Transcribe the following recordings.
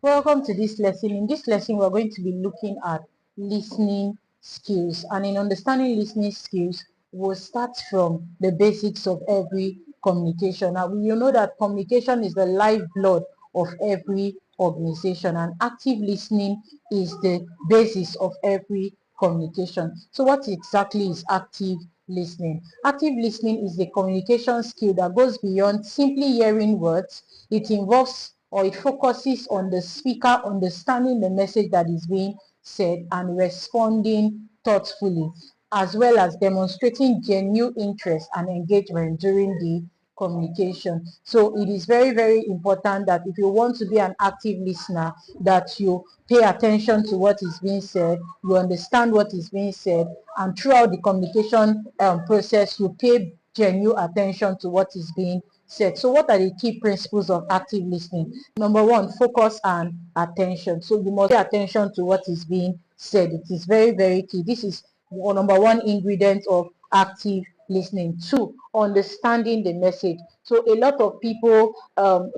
Welcome to this lesson. In this lesson, we're going to be looking at listening skills. And in understanding listening skills, we'll start from the basics of every communication. Now, you know that communication is the lifeblood of every organization, and active listening is the basis of every communication. So what exactly is active listening? Active listening is the communication skill that goes beyond simply hearing words. It involves or it focuses on the speaker understanding the message that is being said and responding thoughtfully, as well as demonstrating genuine interest and engagement during the communication. So it is very, very important that if you want to be an active listener, that you pay attention to what is being said, you understand what is being said, and throughout the communication process, you pay genuine attention to what is being said. So what are the key principles of active listening? Number one, focus and attention. So you must pay attention to what is being said. It is very, very key. This is number one ingredient of active listening. Two, understanding the message. So a lot of people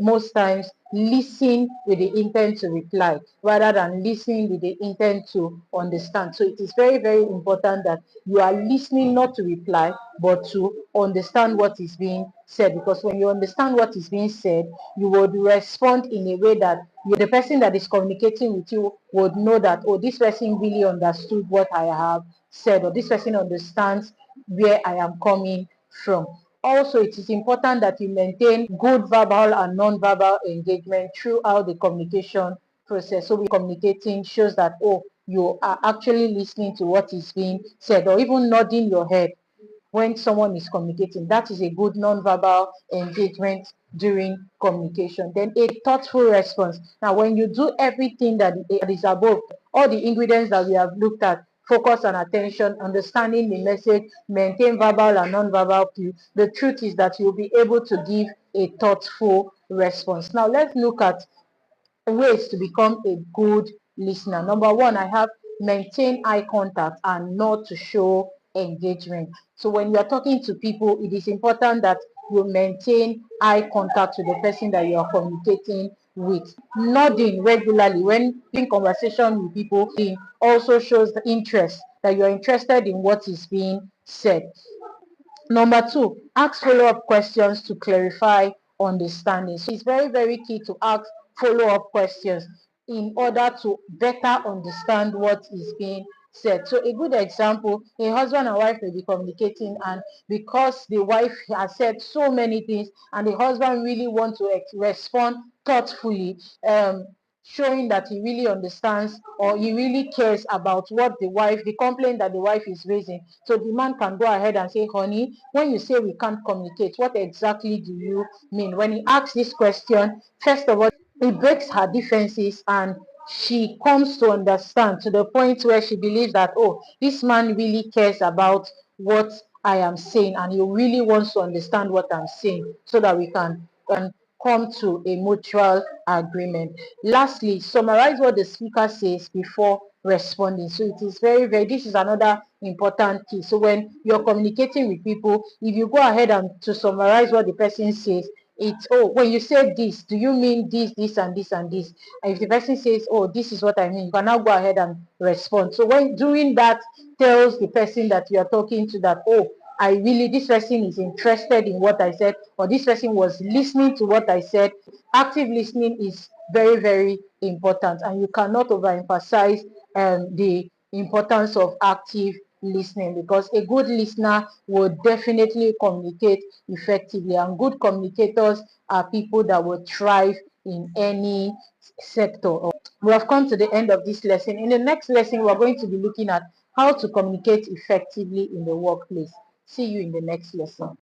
most times listen with the intent to reply rather than listening with the intent to understand. So it is very, very important that you are listening not to reply but to understand what is being said, because when you understand what is being said, you would respond in a way that the person that is communicating with you would know that, oh, this person really understood what I have said, or this person understands where I am coming from. Also, it is important that you maintain good verbal and non-verbal engagement throughout the communication process. So, communicating shows that, oh, you are actually listening to what is being said, or even nodding your head when someone is communicating. That is a good non-verbal engagement during communication. Then a thoughtful response. Now, when you do everything that is above, all the ingredients that we have looked at, focus and attention, understanding the message, maintain verbal and non-verbal cues, the truth is that you'll be able to give a thoughtful response. Now, let's look at ways to become a good listener. Number one, I have maintain eye contact and not to show engagement. So when you are talking to people, it is important that you maintain eye contact with the person that you are communicating with. Nodding regularly when in conversation with people also shows the interest that you are interested in what is being said. Number two, ask follow-up questions to clarify understanding. So it's very, very key to ask follow-up questions in order to better understand what is being said. So a good example, a husband and wife may be communicating, and because the wife has said so many things and the husband really wants to respond thoughtfully, showing that he really understands or he really cares about what the complaint that the wife is raising. So the man can go ahead and say, honey, when you say we can't communicate, what exactly do you mean? When he asks this question, first of all, it breaks her defenses and she comes to understand to the point where she believes that, oh, this man really cares about what I am saying and he really wants to understand what I'm saying so that we can come to a mutual agreement. Lastly, summarize what the speaker says before responding. So it is very, very, this is another important key. So when you're communicating with people, if you go ahead and to summarize what the person says, it's, oh, when you say this, do you mean this, this, and this, and this? And if the person says, oh, this is what I mean, you can now go ahead and respond. So when doing that tells the person that you are talking to that, oh, I really, this person is interested in what I said, or this person was listening to what I said. Active listening is very, very important, and you cannot overemphasize the importance of active listening, because a good listener will definitely communicate effectively, and good communicators are people that will thrive in any sector. We have come to the end of this lesson. In the next lesson, we're going to be looking at how to communicate effectively in the workplace. See you in the next lesson.